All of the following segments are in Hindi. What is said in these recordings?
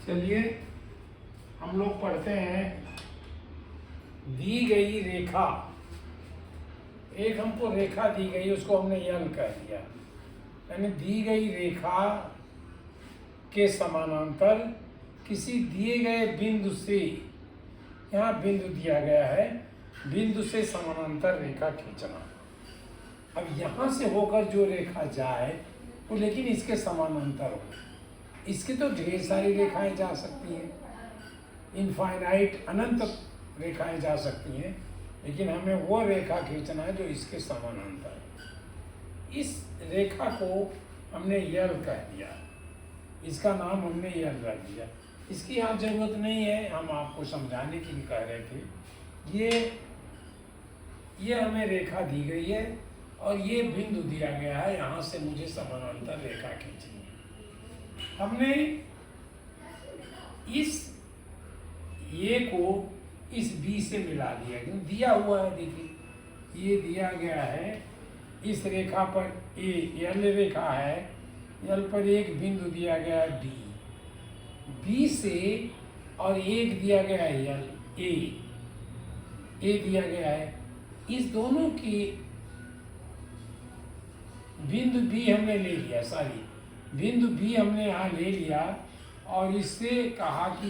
चलिए हम लोग पढ़ते हैं। दी गई रेखा, एक हमको रेखा दी गई, उसको हमने यल कह दिया। यानी दी गई रेखा के समानांतर किसी दिए गए बिंदु से, यहाँ बिंदु दिया गया है, बिंदु से समानांतर रेखा खींचना। अब यहाँ से होकर जो रेखा जाए वो लेकिन इसके समानांतर हो। इसके तो ढेर सारी रेखाएं जा सकती हैं, इनफाइनाइट अनंत रेखाएं जा सकती हैं, लेकिन हमें वो रेखा खींचना है जो इसके समानांतर है। इस रेखा को हमने यल कह दिया, इसका नाम हमने यल रख दिया। इसकी यहाँ जरूरत नहीं है, हम आपको समझाने के लिए कह रहे थे। ये हमें रेखा दी गई है और ये बिंदु दिया गया है, यहाँ से मुझे समानांतर रेखा खींचनी है। हमने इस ये को इस बी से मिला दिया, क्यों दिया हुआ है, देखिए ये दिया गया है। इस रेखा पर ए यल रेखा है, यल पर एक बिंदु दिया गया है बी, बी से और एक दिया गया है यल ए दिया गया है। इस दोनों की बिंदु बी हमने ले लिया, सॉरी बिंदु बी हमने यहाँ ले लिया और इससे कहा कि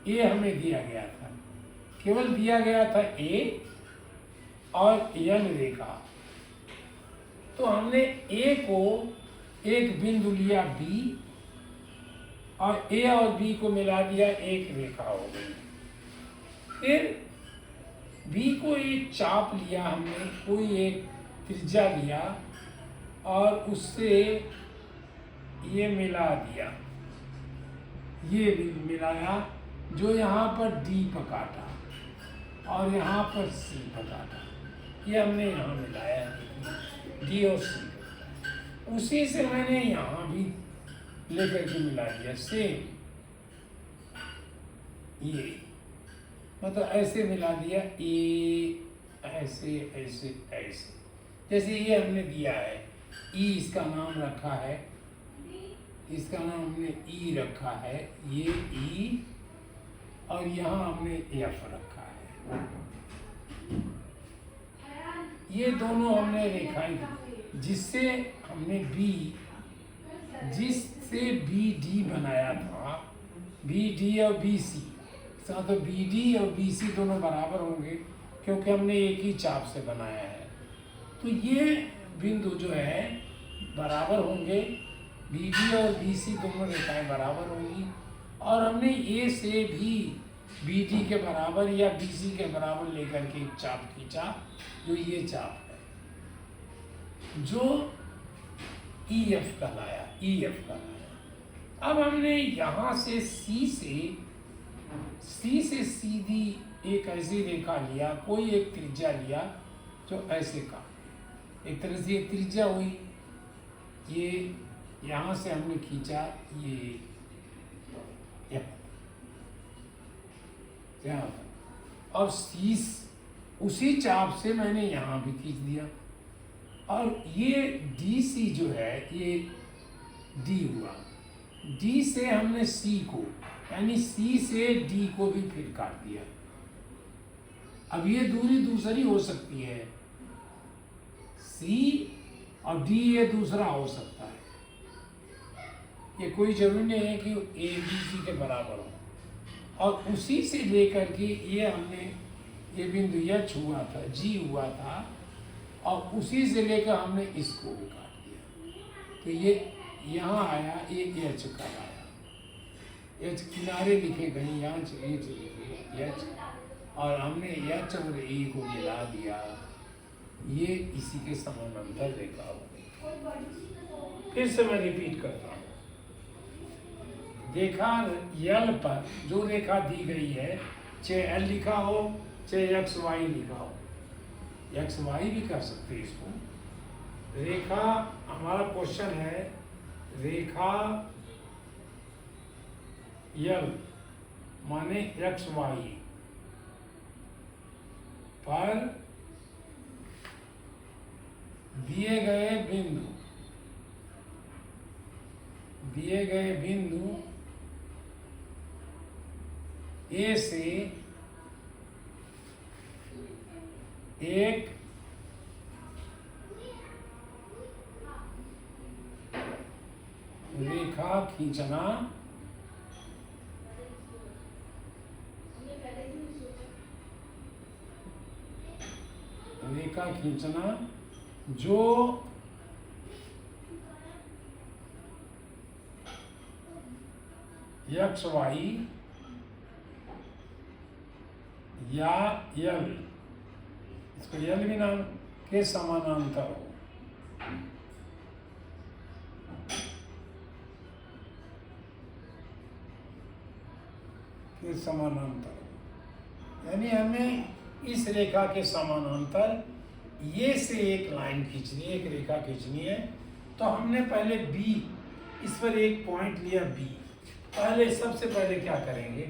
ये हमें दिया गया था, केवल दिया गया था ए और यल रेखा। तो हमने ए को एक बिंदु लिया बी और ए और बी को मिला दिया, एक रेखा हो गई। फिर बी को एक चाप लिया हमने, कोई एक त्रिज्या लिया और उससे ये मिला दिया, ये मिलाया, जो यहाँ पर डी पर काटा और यहाँ पर सी पर काटा, ये हमने यहाँ मिलाया डी और सी। उसी से मैंने यहाँ भी लेकर के मिला दिया, सेम ये मतलब ऐसे मिला दिया, ए ऐसे ऐसे ऐसे, जैसे ये हमने दिया है ई, इसका नाम रखा है, इसका नाम हमने ई रखा है, ये ई, और यहाँ हमने एफ रखा है। ये दोनों हमने रेखाएं, जिससे हमने जिससे बी डी बनाया था, बी डी और बी सी, तो बी डी और बी सी दोनों बराबर होंगे क्योंकि हमने एक ही चाप से बनाया है। तो ये बिंदु जो है बराबर होंगे, बी डी और बी सी दोनों रेखाएं बराबर होंगी। और हमने ए से भी बी डी के बराबर या बी सी के बराबर लेकर के एक चाप खींचा, जो ये चाप है, जो ई एफ कहलाया, ई एफ कहलाया। अब हमने यहाँ से सी से सीधी एक ऐसी रेखा लिया, कोई एक त्रिज्या लिया जो ऐसे का, एक तरह से ये त्रिज्या हुई, ये यहाँ से हमने खींचा, ये और सी उसी चाप से मैंने यहाँ भी खींच दिया, और ये डी सी जो है ये डी हुआ, डी से हमने सी को, यानी सी से डी को भी फिर काट दिया। अब ये दूरी दूसरी हो सकती है, सी और डी ये दूसरा हो सकता है, ये कोई जरूरी नहीं है कि ए बी सी के बराबर हो। और उसी से लेकर के ये हमने ये बिंदु एच हुआ था, जी हुआ था, और उसी से लेकर हमने इसको भी काट दिया। तो ये यहाँ आया, ये एच का आया, एच किनारे लिखे गए, यहाँ एच, और हमने एच और ए को मिला दिया, ये इसी के समानांतर रेखा हो गई। फिर से मैं रिपीट करता हूँ, देखा यल पर जो रेखा दी गई है, चाहे एल लिखा हो चाहे एक्स वाई लिखा हो, एक्स वाई भी कर सकते हैं इसको। रेखा, हमारा क्वेश्चन है रेखा यल माने एक्स वाई पर दिए गए बिंदु ए से एक रेखा खींचना जो एक्स वाई या यल, इसको यल भी नाम के समानांतर हो। के समानांतर हो, यानी हमें इस रेखा के समानांतर ये से एक लाइन खींचनी है, एक रेखा खींचनी है। तो हमने पहले बी, इस पर एक पॉइंट लिया बी। पहले सबसे पहले क्या करेंगे,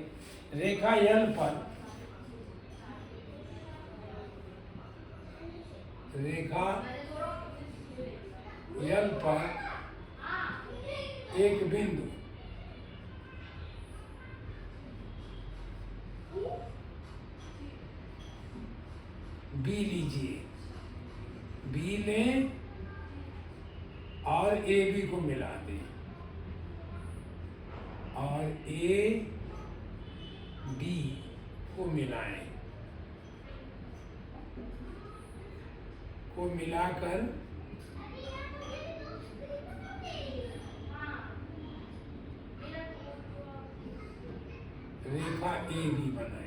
रेखा यल पर, रेखा यल पर एक बिंदु बी लीजिए, बी लें और ए बी को मिला दें, और ए बी को मिलाएं, को मिलाकर रेखा ए बी बनाए।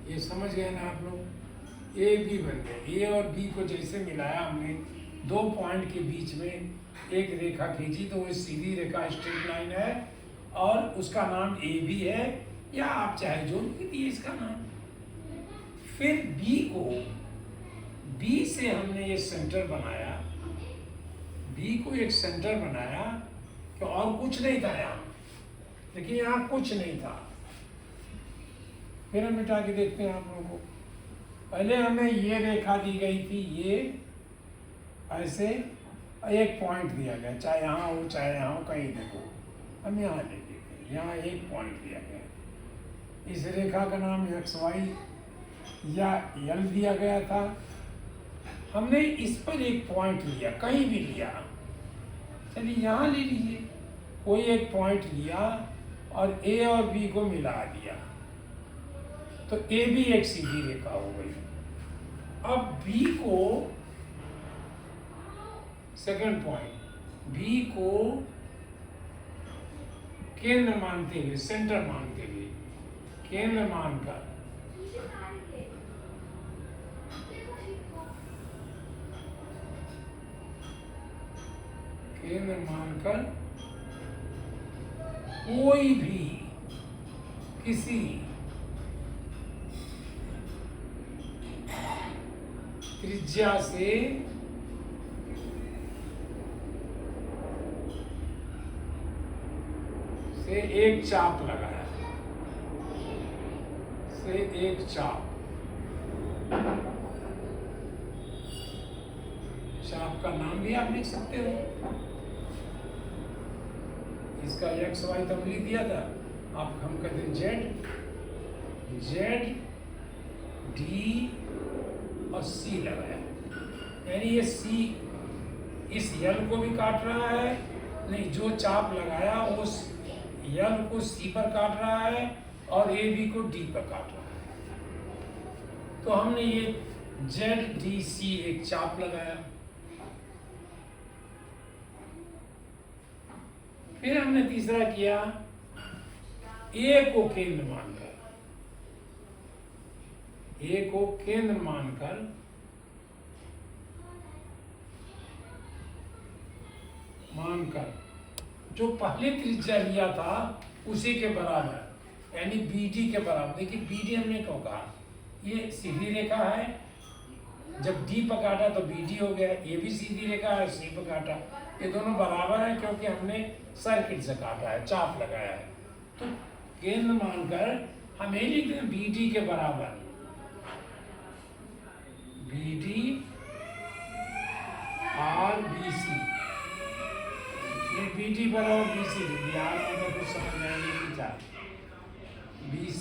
ये समझ गए ना आप लोग, ए बी बन गए। ए और बी को जैसे मिलाया हमने, दो पॉइंट के बीच में एक रेखा खींची, तो वो सीधी रेखा स्ट्रेट लाइन है और उसका नाम ए बी है, या आप चाहे जो लिख दिए इसका नाम। फिर बी को, बी से हमने ये सेंटर बनाया, बी को एक सेंटर बनाया कि और कुछ नहीं था यहाँ, लेकिन यहाँ कुछ नहीं था। फिर हम मिटा के देखते हैं आप लोगों को। पहले हमें ये रेखा दी गई थी, ये ऐसे एक पॉइंट दिया गया, चाहे यहाँ हो चाहे यहाँ हो, कहीं देखो। हम यहाँ ले लेते, यहाँ एक पॉइंट दिया गया। इस रेखा का नाम एक्स वाई या यल दिया गया था। हमने इस पर एक पॉइंट लिया, कहीं भी लिया, चलिए यहाँ ले लीजिए, कोई एक पॉइंट लिया और ए और बी को मिला दिया, तो ए भी एक सीधी रेखा हो गई। अब बी को, सेकंड पॉइंट, बी को केंद्र मानते हुए, सेंटर मानते हुए, केंद्र मानकर कोई भी किसी त्रिज्या से एक चाप लगाया, से एक चाप का नाम भी आप लिख सकते हो। इसका एक्स वाई तो लिख दिया था, आप हम कहते हैं जेड, जेड डी और सी लगाया, यानी ये सी इस यल को भी काट रहा है, नहीं, जो चाप लगाया उस यल को सी पर काट रहा है और ए बी को डी पर काट रहा है। तो हमने ये जेड डी सी एक चाप लगाया। फिर हमने तीसरा किया, ए को केंद्र मानकर, ए को केंद्र मानकर जो पहले त्रिज्या लिया था उसी के बराबर, यानी BD के बराबर। देखिए BD हमने क्यों कहा, ये सीधी रेखा है, जब D पर काटा तो BD हो गया, ये भी सीधी रेखा है, C पर काटा, ये दोनों बराबर है क्योंकि हमने सर्किट से काटा है, चाप लगाया है। तो केंद्र मानकर हम ये लिखते हैं BD के बराबर, BD और BC, ये BD बराबर BC लिख दिया, मतलब कुछ समझ आएंगे कि क्या BC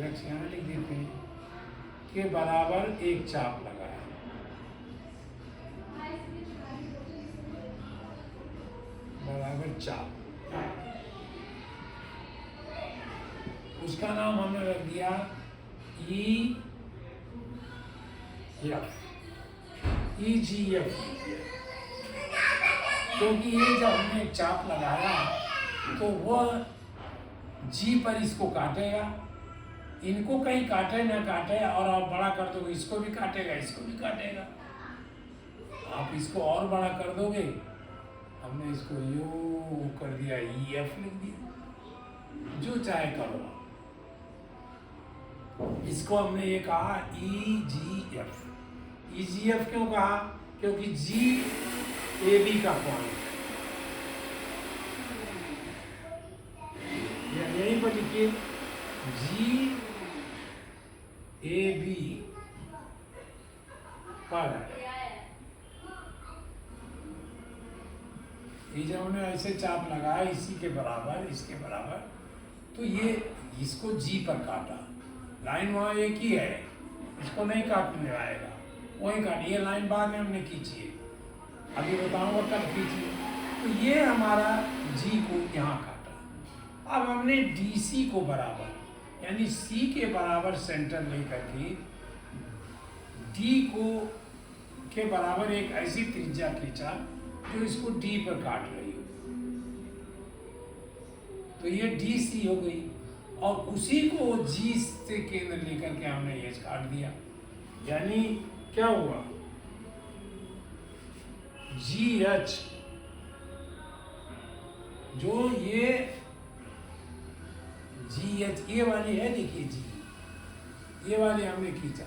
x यहाँ लिख देते हैं के बराबर एक चाप लगाया, बराबर चाप, उसका नाम हमने रख दिया EGF, क्योंकि ये जब हमने एक चाप लगाया तो वह G पर इसको काटेगा, इनको कहीं काटे ना काटे, और आप बड़ा कर दोगे इसको भी काटेगा, इसको भी काटेगा, आप इसको और बड़ा कर दोगे, हमने इसको यू कर दिया, EF लिख दिया, जो चाहे करो। इसको हमने ये कहा EGF। EGF क्यों कहा? क्योंकि G AB का पॉइंट है, यहीं पर लिखिए G AB पर है। ये जब हमने ऐसे चाप लगाया इसी के बराबर, इसके बराबर, तो ये इसको G पर काटा, लाइन वहाँ एक ही है, इसको नहीं काटने आएगा, वहीं काट, ये लाइन बाद में हमने खींची है, अभी बताऊंगा कब खींची। तो ये हमारा G को यहाँ काटा। अब हमने DC को बराबर, यानी C के बराबर सेंटर लेकर के D को के बराबर एक ऐसी त्रिज्या खींचा जो इसको D पर काट रही हो, तो ये DC हो गई, और उसी को G से केंद्र लेकर के हमने H काट दिया, यानी क्या हुआ GH, जो ये GH ये वाली है, देखिए G, ये वाली हमने खींचा,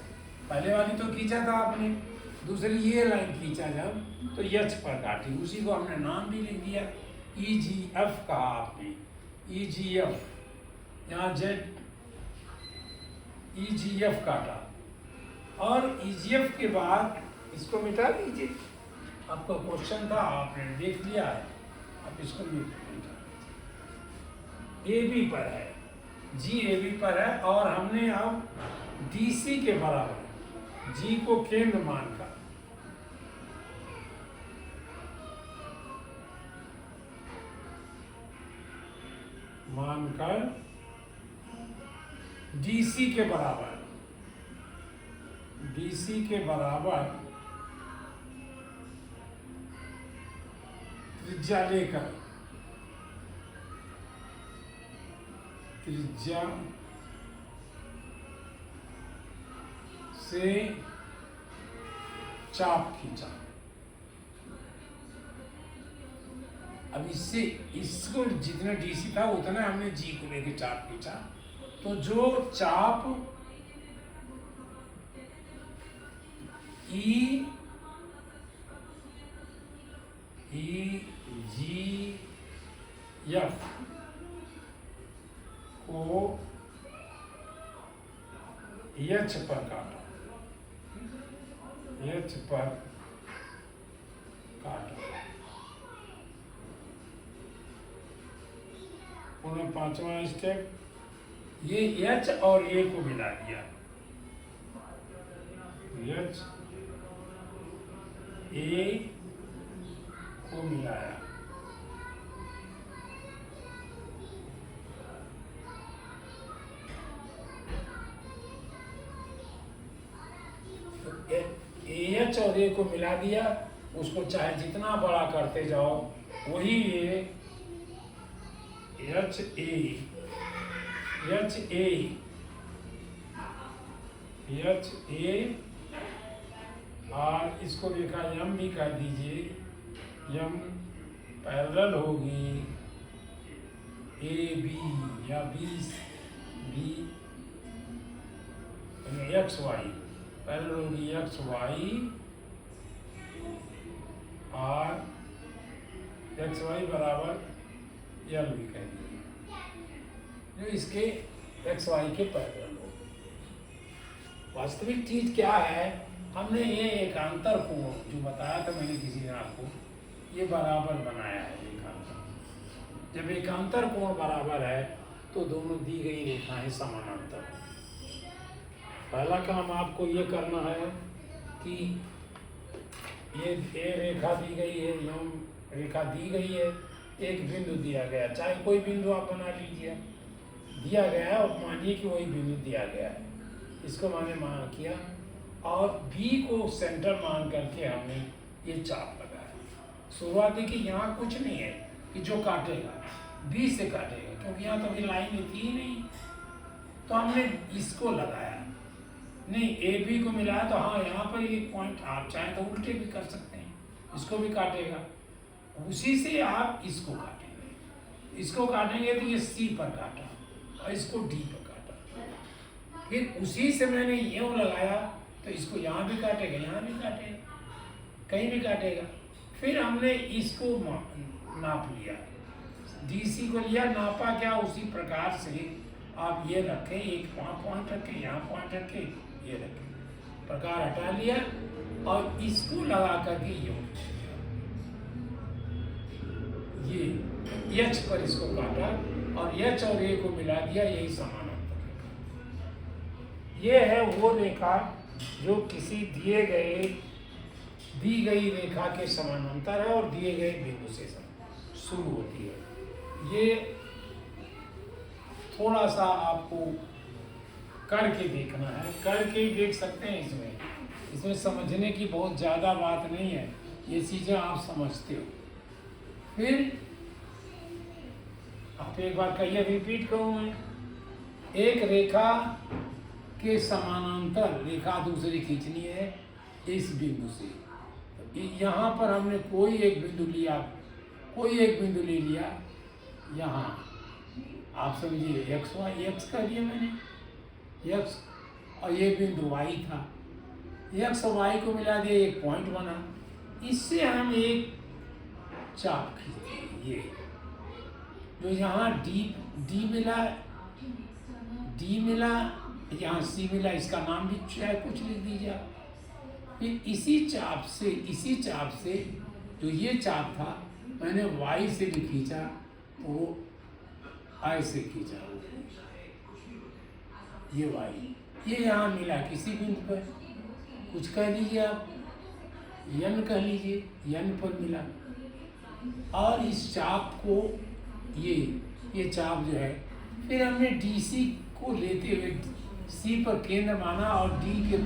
पहले वाली तो खींचा था आपने, दूसरी ये लाइन खींचा जब, तो H पर काटी, उसी को हमने नाम भी लिख दिया, EGF कहा आपने, EGF, यहाँ Z EGF काटा, और EGF के बाद इसको मिटा दीजिए, आपका क्वेश्चन था आपने देख लिया है, आप इसको मिटा दीजिए, AB पर है, G AB पर है, और हमने अब DC के बराबर G को केंद्र मानकर DC के बराबर त्रिज्या लेकर, त्रिज्या से चाप खींचा। अब इससे इसको जितना DC था उतना हमने G को लेके चाप खींचा, तो जो चाप EGF को H पर काटा, H पर काटा, पुनः पांचवा स्टेप, ये H और A को मिला दिया, H A को मिलाया, AH और A को मिला दिया, उसको चाहे जितना बड़ा करते जाओ वही ये HA और इसको लिखा M भी कर दीजिए, M पैरेलल होगी AB या XY, पैरेलल होगी XY और XY बराबर L भी कह दीजिए, जो इसके XY के पैरेलल हो। वास्तविक चीज क्या है, हमने ये एकांतर को जो बताया था मैंने किसी ने आपको, ये बराबर बनाया है एकांतर। जब एकांतर कोण बराबर है तो दोनों दी गई रेखाएं समानांतर हैं। पहला काम आपको ये करना है कि ये ए रेखा दी गई है, एवं रेखा दी गई है, एक बिंदु दिया गया, चाहे कोई बिंदु आप बना लीजिए, दिया गया है और मानिए कि वही बिंदु दिया गया है, इसको मैंने मान किया और बी को सेंटर मान करके हमने ये चाप लगाया। शुरुआत देखिए यहाँ कुछ नहीं है कि जो काटेगा बी से काटेगा, क्योंकि यहाँ तो अभी लाइन थी ही नहीं, तो हमने इसको लगाया। नहीं ए बी को मिलाया तो हाँ यहाँ पर एक पॉइंट आप चाहे तो उल्टे भी कर सकते हैं, इसको भी काटेगा, उसी से आप इसको काटेंगे, इसको काटेंगे तो ये सी पर काटा और इसको डी पर काटा, फिर उसी से मैंने यूँ लगाया तो इसको यहाँ भी काटेगा, यहाँ भी काटेगा, कहीं भी काटेगा। फिर हमने इसको नाप लिया, डीसी को लिया, नापा क्या, उसी प्रकार से आप ये रखें, एक वहाँ पॉइंट रखें, यहाँ पॉइंट रखें, ये रखें, प्रकार हटा लिया और इसको लगा करके ये एच पर इसको काटा और एच और ए को मिला दिया, यही समानांतर रेखा। ये है वो रेखा जो किसी दी गई रेखा के समानांतर है और दिए गए बिंदु से शुरू होती है। ये थोड़ा सा आपको करके देखना है, करके ही देख सकते हैं। इसमें समझने की बहुत ज़्यादा बात नहीं है, ये चीज़ें आप समझते हो। फिर आप एक बार कहिए, रिपीट करूँ मैं, एक रेखा के समानांतर रेखा दूसरी खींचनी है इस बिंदु से। यहाँ पर हमने कोई एक बिंदु लिया, कोई एक बिंदु ले लिया, यहाँ आप समझिए एक्स वाई, एक्स कह दिया मैंने, एक्स और ये बिंदु वाई था, एक्स और वाई को मिला दिया, एक पॉइंट बना, इससे हम एक चाप खींचते, ये जो यहाँ डी मिला, यहाँ सी मिला, इसका नाम भी चाहे कुछ लिख दीजिए। फिर इसी चाप से जो ये चाप था मैंने वाई से भी खींचा, तो वो आई से खींचा, ये वाई, ये यहाँ मिला किसी बिंदु पर, कुछ कह लीजिए आप, यन कह लीजिए, यन पर मिला, और इस चाप को ये चाप जो है, फिर हमने डीसी को लेते हुए सी पर केंद्र माना और डी के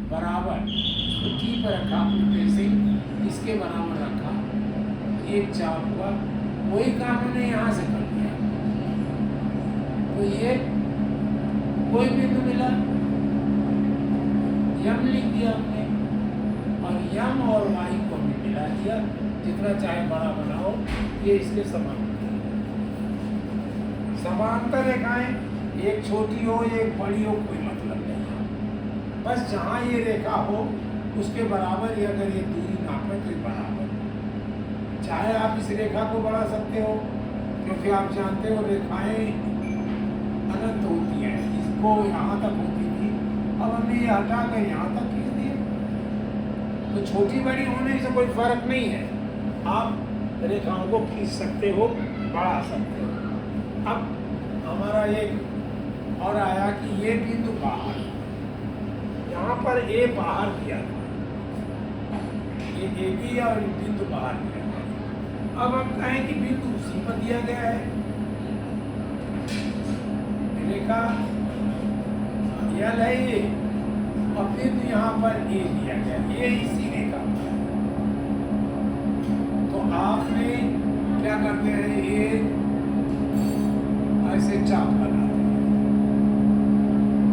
बराबर, तो डी पर रखा अपने पेंसिल, इसके बराबर रखा, एक चाप हुआ, वही काम हमने यहाँ से कर दिया। तो ये कोई बिंदु मिला, यम लिख दिया हमने, और यम और वाई को हमने मिला दिया, जितना चाहे बड़ा बनाओ, ये इसके समान। समांतर रेखाएं एक छोटी हो एक बड़ी हो कोई मतलब नहीं है, बस जहाँ ये रेखा हो उसके बराबर ही अगर ये दूरी नापे तो बराबर, चाहे आप इस रेखा को बढ़ा सकते हो, क्योंकि आप जानते हो रेखाएं अनंत होती हैं, इसको यहाँ तक होती थी, अब हमने ये हटा कर यहाँ तक खींच दिया, तो छोटी बड़ी होने से कोई फर्क नहीं है, आप रेखाओं को खींच सकते हो, बढ़ा सकते हो। अब हमारा एक और आया कि ये बिंदु बाहर, यहाँ पर ए बाहर दिया था, ये ए भी और बिंदु बाहर दिया था। अब हम कहें कि बिंदु उसी पर दिया गया है, रेखा यल है ये, और बिंदु यहाँ पर ए दिया गया, ये इसी रेखा पर। तो आपने क्या करते हैं, ये ऐसे चाप लगाते हैं,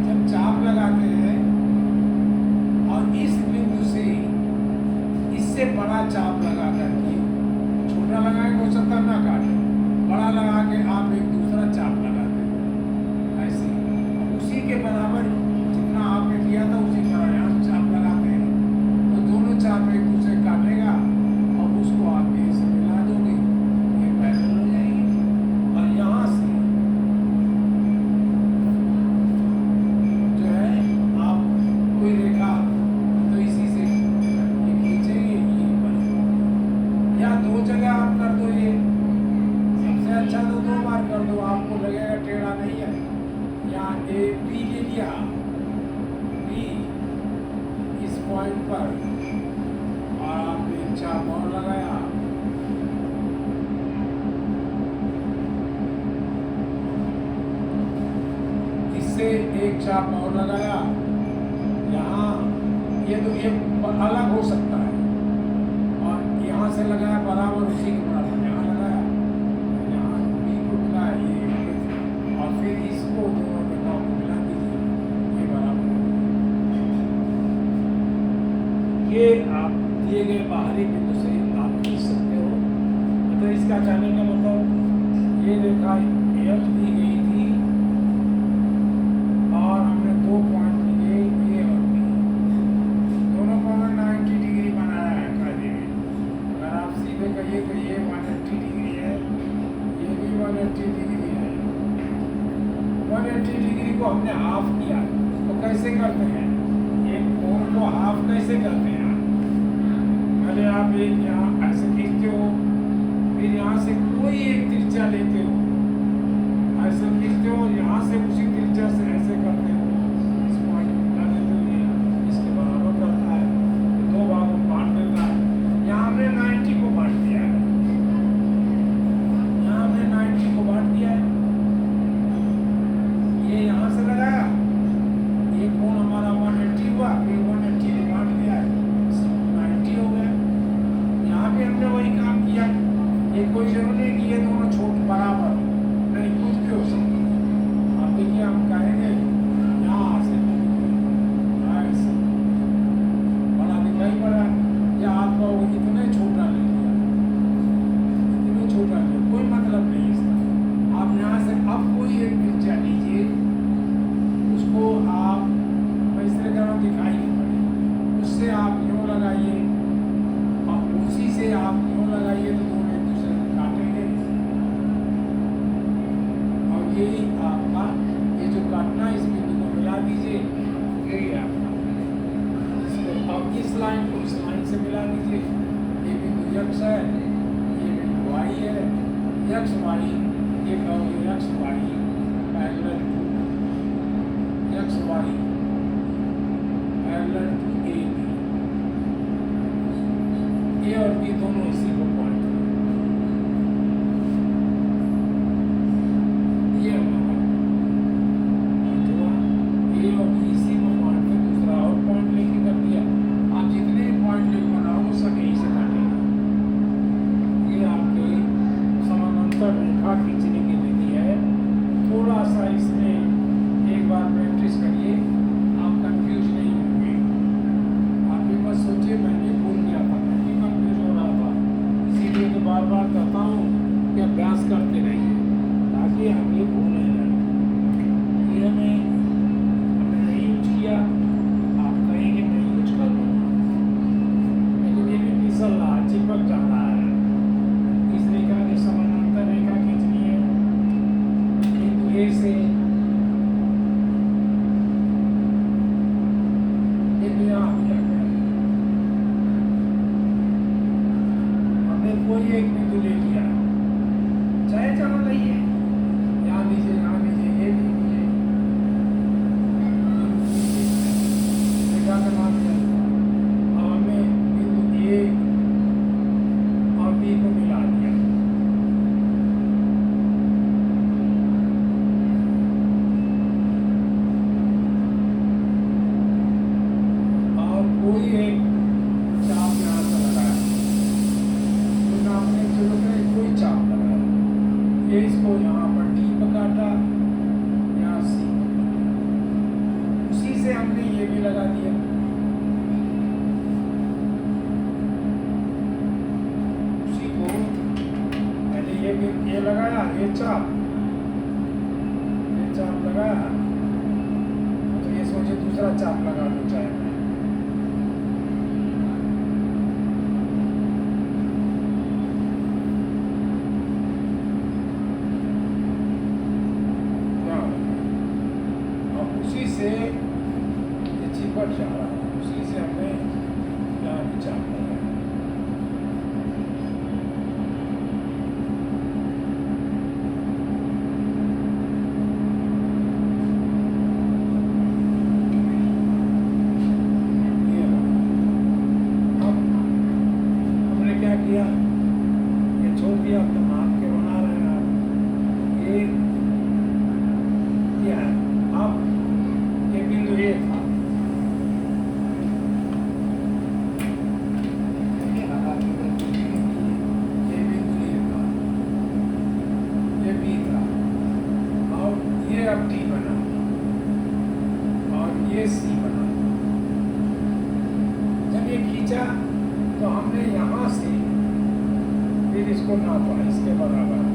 जब चाप लगाते हैं और इस बिंदु से इससे बड़ा चाप लगा करके, छोटा लगा के हो सकता ना काटे, बड़ा लगा के आप एक दूसरा चाप लगाते हैं, ऐसे उसी के बराबर जितना आपने किया था उसी तरह यहाँ चाप लगाते हैं, तो दोनों चाप एक दूसरे काटेगा और उसको आप ऐसे मिला दोगे, ये पैरेलल हो जाएगी, और यहाँ से एक चाप और लगाया यहाँ, ये तो ये अलग हो सकता है, और यहाँ से लगाया बराबर उसी के बराबर यहाँ लगाया, यहाँ बी को मिला ये, और फिर इसको दोनों के नाम को मिला दीजिए, ये बराबर। ये आप दिए गए बाहरी बिंदु से आप खींच सकते हो। तो इसका कहने का मतलब ये रेखा एफ दी गई थी और हमने 2 पॉइंट लिए ए और बी, दोनों को हमने 90 डिग्री बनाया है कायदे में। अगर आप सीधे कहिए तो ये 180 डिग्री है, ये भी 180 डिग्री है। 180 डिग्री को हमने हाफ किया, तो कैसे करते हैं, एक कोण को हाफ कैसे करते हैं? पहले आप एक यहाँ ऐसे खींचते हो, फिर यहाँ से कोई एक त्रिज्या लेते हो, ऐसे खींचते हो, यहाँ से उसी त्रिज्या से ऐसे करते हो, इस पॉइंट को मिला देते हो, ये इसके बराबर करता है, दो भागों में बांट देता है। यहाँ हमने 90 को बांट दिया है, यहाँ हमने 90 को बांट दिया है, ये यहाँ से लगाया, ये कोण हमारा 180 हुआ, फिर 180 को बांट दिया है, 90 हो गया। यहाँ भी हमने वही काम किया, ये कोई जरूरी नहीं कि ये दोनों छोट बराबर नहीं, कुछ भी हो सकता है। अब देखिए हम कहेंगे यहाँ से ऐसे बड़ा दिखाई पड़ा, या आपका वो इतने छोटा ले लिया, इतने छोटा ले, कोई मतलब नहीं इसका। आप यहाँ से अब कोई एक त्रिज्या लीजिए, उसको आप इस तरह का दिखाई नहीं पड़े, उससे आप यूँ लगाइए, और उसी से आप यूँ लगाइए, तो दोनों एक दूसरे को काटेंगे, और यही आपका ये जो काटना, इस बिंदु को मिला दीजिए, यही आपका। इसको अब इस लाइन को इस लाइन से मिला दीजिए, ये बिंदु यक्ष है, ये बिंदु वाई है, यक्ष वाई, ये कहोगे यक्ष वाई पैरेलल टू, यक्ष Y parallel to A B, A और बी दोनों इसी को पॉइंट, ये हमारा पॉइंट हुआ, ए और बी इसी को पॉइंट पे दूसरा और पॉइंट लेके कर दिया। आप जितने पॉइंट लेके बनाओगे सब यहीं से काटेंगे। ये आपके समानांतर रेखा खींचने की विधि है। थोड़ा सा इसमें एक बार प्रैक्टिस करिए, आप कंफ्यूज नहीं होंगे। आप ये मत सोचिए मैंने भूल गया था, मैं भी कंफ्यूज हो रहा था, इसीलिए तो बार बार कहता हूँ कि अभ्यास करते रहिए ताकि हम ये भूलें नहीं। ये हमने नहीं यूज किया, आप कहेंगे मैं यूज कर लूँगा, लेकिन ये भी फिसल रहा, चिपक जा रहा है। इस रेखा के समानांतर रेखा खींचनी है, बिंदु ए से बिंदु यहाँ आ गया, हमने कोई एक बिंदु ले लिया, चाहे जहाँ लइए, यहाँ लीजिए, यहाँ लीजिए, ये भी लीजिए, रेखा का नाम क्या था? अब हमने बिंदु ए और बी को मिला दिया, और कोई एक चाप यहाँ से लगाया, तो आपने चलो कोई चाप लगाया, ये इसको यहाँ पर डी पर काटा, यहाँ सी पर काटा, उसी से हमने ये भी लगा दिया, उसी को पहले ये लगाया, ये चाप लगाया, तो ये सोचे दूसरा चाप लगा दो चाहे मैं, उसी से ये चिपट जा रहा है, उसी से हमने यहाँ भी चाप लगाया। ये अब हमने क्या किया, ये छोड़ दिया, अपने हाथ के बना रहे हैं आप, ये क्या है, अब फिर इसको नापा इसके बराबर